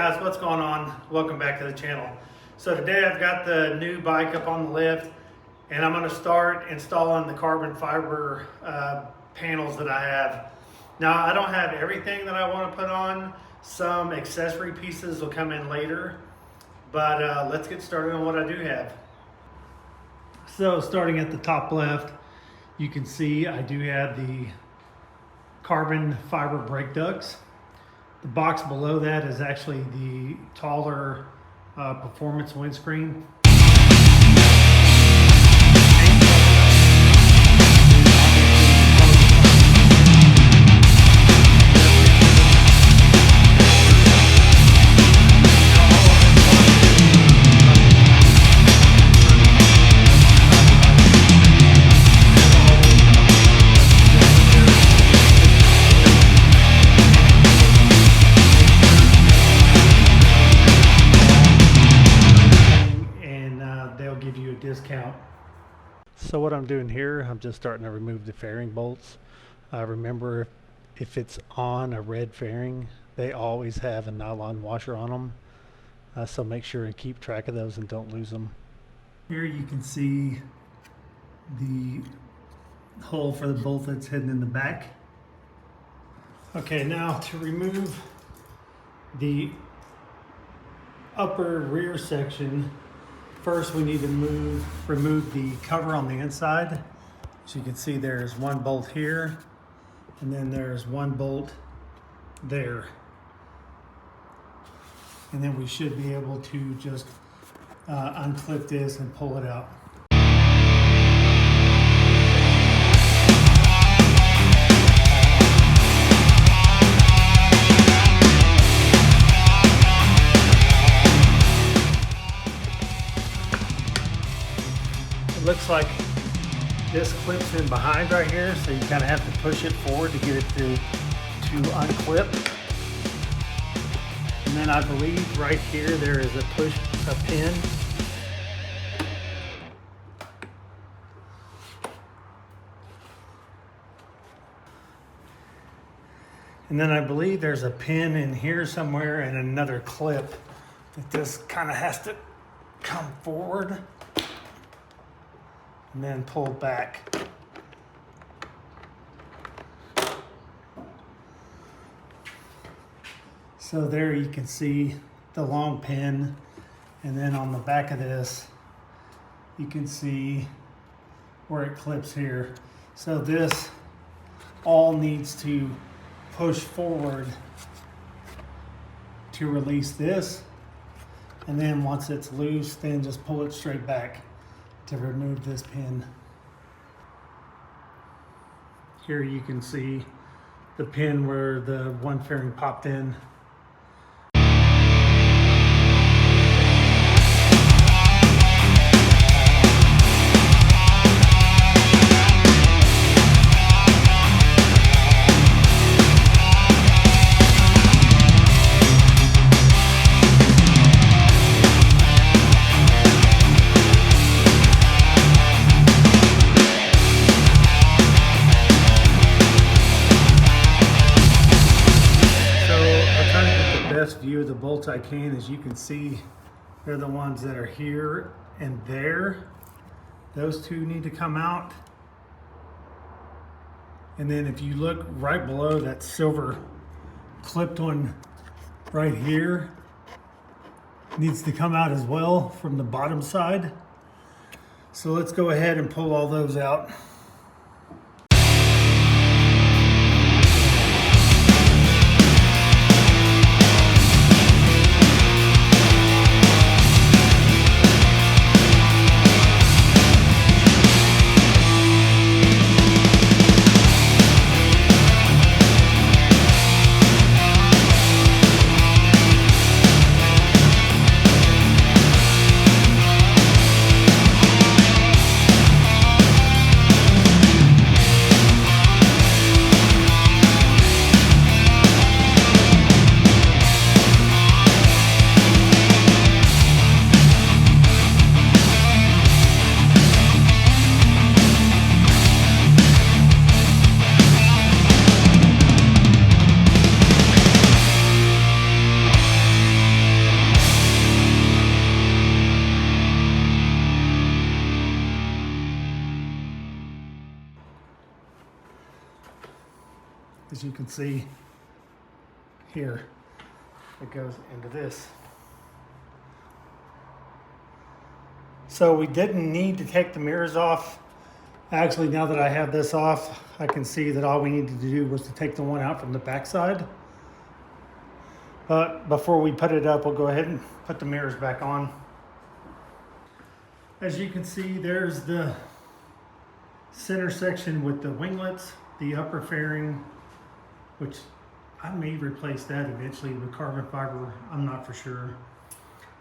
guys, what's going on? Welcome back to the channel. So today I've got the new bike up on the lift and I'm going to start installing the carbon fiber panels that I have. Now I don't have everything that I want to put on. Some accessory pieces will come in later, but let's get started on what I do have. So starting at the top left, you can see I do have the carbon fiber brake ducts. The box below that is actually the taller performance windscreen. Give you a discount. So what I'm doing here, I'm just starting to remove the fairing bolts. Remember, if it's on a red fairing, they always have a nylon washer on them. So make sure and keep track of those and don't lose them. Here you can see the hole for the bolt that's hidden in the back. Okay, now to remove the upper rear section, first we need to remove the cover on the inside. As you can see, there's one bolt here, and then there's one bolt there. And then we should be able to just unclip this and pull it out. It looks like this clips in behind right here, so you kind of have to push it forward to get it to unclip. And then I believe right here there is a pin. And then I believe there's a pin in here somewhere and another clip that this kind of has to come forward and then pull back. So there you can see the long pin, and then on the back of this you can see where it clips here. So this all needs to push forward to release this, and then once it's loose, then just pull it straight back to remove this pin. Here you can see the pin where the one fairing popped in. Best view of the bolts I can. As you can see, they're the ones that are here and there. Those two need to come out. And then if you look right below, that silver clipped one right here needs to come out as well from the bottom side. So let's go ahead and pull all those out. as you can see here. It goes into this. So we didn't need to take the mirrors off. Actually, now that I have this off, I can see that all we needed to do was to take the one out from the backside. But before we put it up, we'll go ahead and put the mirrors back on. As you can see, there's the center section with the winglets, the upper fairing, which I may replace that eventually with carbon fiber. I'm not for sure.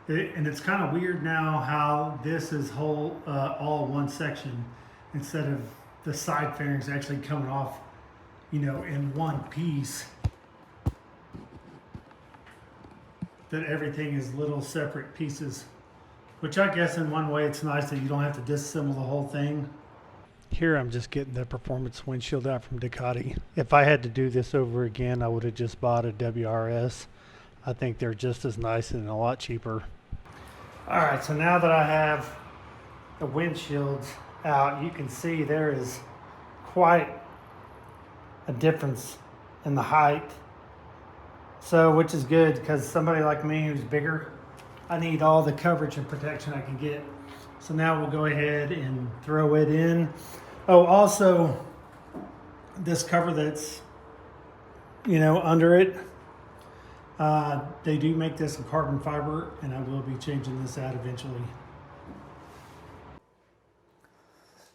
And it's kind of weird now how this is all one section instead of the side fairings actually coming off, you know, in one piece. That everything is little separate pieces, which I guess in one way it's nice that you don't have to disassemble the whole thing. Here I'm just getting the performance windshield out from Ducati. If I had to do this over again, I would have just bought a WRS. I think they're just as nice and a lot cheaper. All right, so now that I have the windshields out, you can see there is quite a difference in the height. So, which is good because somebody like me who's bigger, I need all the coverage and protection I can get. So now we'll go ahead and throw it in. Oh, also this cover that's, you know, under it, they do make this in carbon fiber, and I will be changing this out eventually.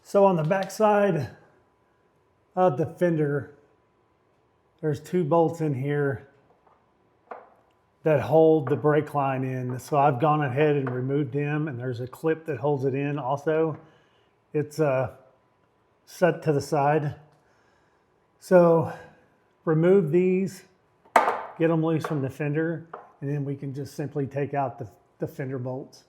So on the back side of the fender, there's 2 bolts in here that hold the brake line in. So I've gone ahead and removed them, and there's a clip that holds it in also. It's set to the side. So remove these, get them loose from the fender, and then we can just simply take out the fender bolts.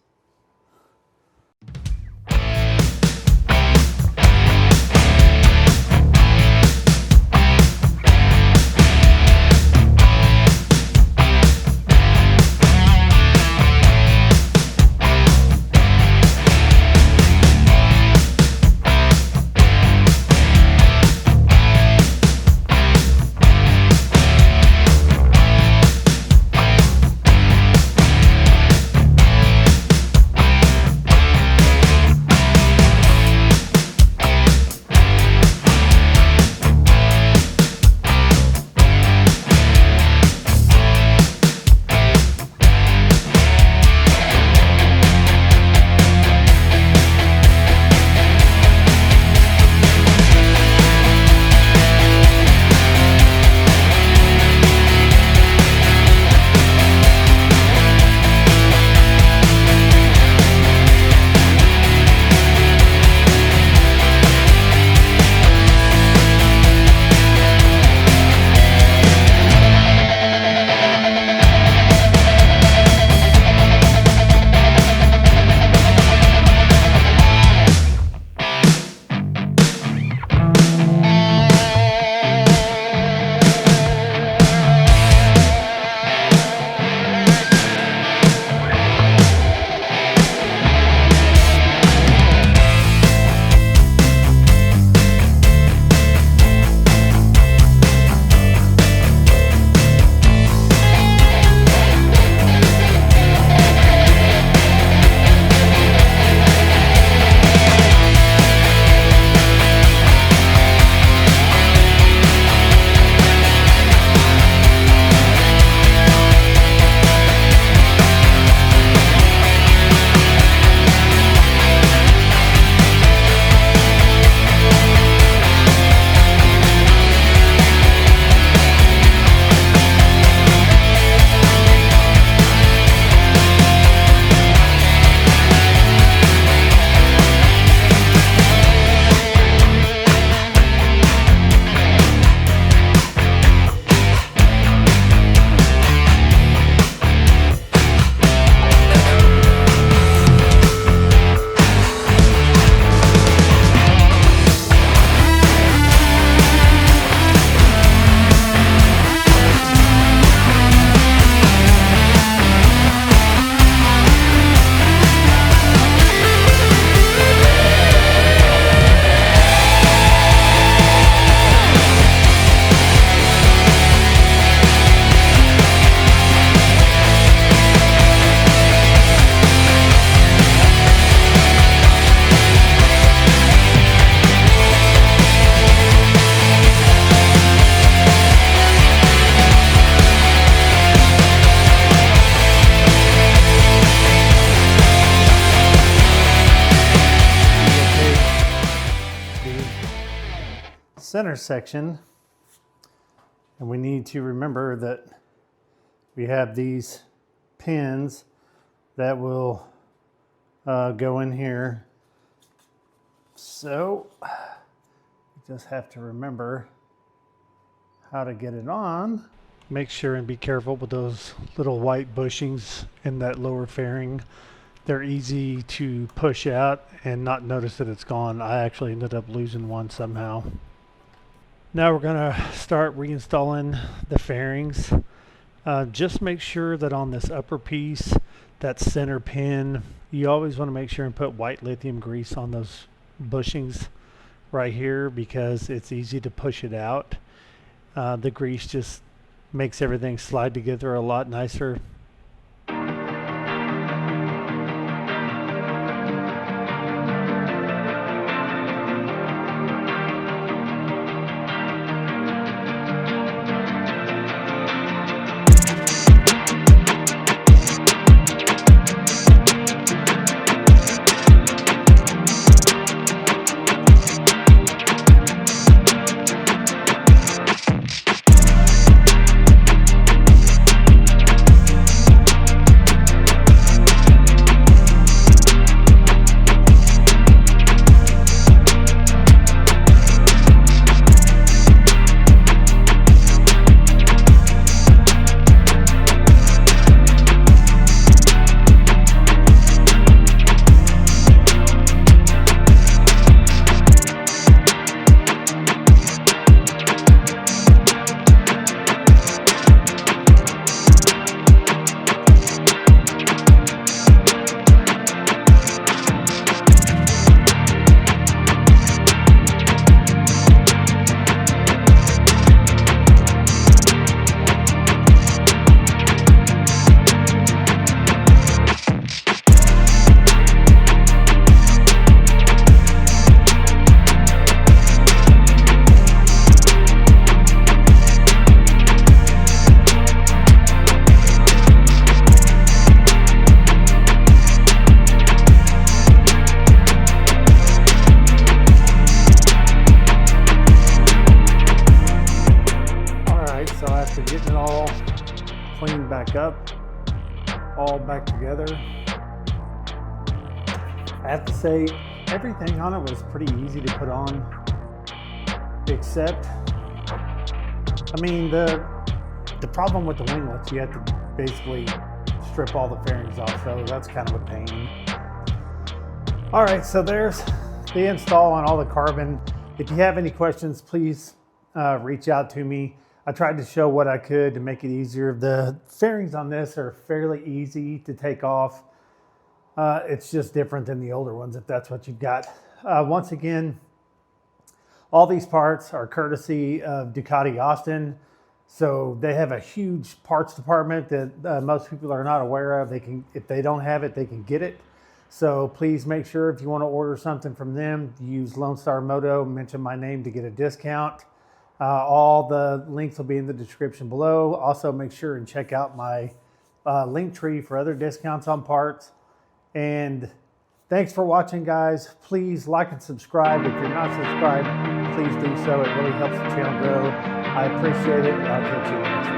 center section, and we need to remember that we have these pins that will go in here. So you just have to remember how to get it on. Make sure and be careful with those little white bushings in that lower fairing. They're easy to push out and not notice that it's gone. I actually ended up losing one somehow. Now we're gonna start reinstalling the fairings. Just make sure that on this upper piece, that center pin, you always want to make sure and put white lithium grease on those bushings right here, because it's easy to push it out. The grease just makes everything slide together a lot nicer. Getting it all cleaned back up, all back together. I have to say, everything on it was pretty easy to put on, except, I mean, the problem with the winglets, you have to basically strip all the fairings off, so that's kind of a pain. All right, so there's the install on all the carbon. If you have any questions, please reach out to me. I tried to show what I could to make it easier. The fairings on this are fairly easy to take off. It's just different than the older ones, if that's what you've got. Once again, all these parts are courtesy of Ducati Austin. So they have a huge parts department that most people are not aware of. They can, if they don't have it, they can get it. So please make sure if you want to order something from them, use Lone Star Moto, mention my name to get a discount. All the links will be in the description below. Also, make sure and check out my link tree for other discounts on parts. And thanks for watching, guys. Please like and subscribe. If you're not subscribed, please do so. It really helps the channel grow. I appreciate it. I'll catch you next time.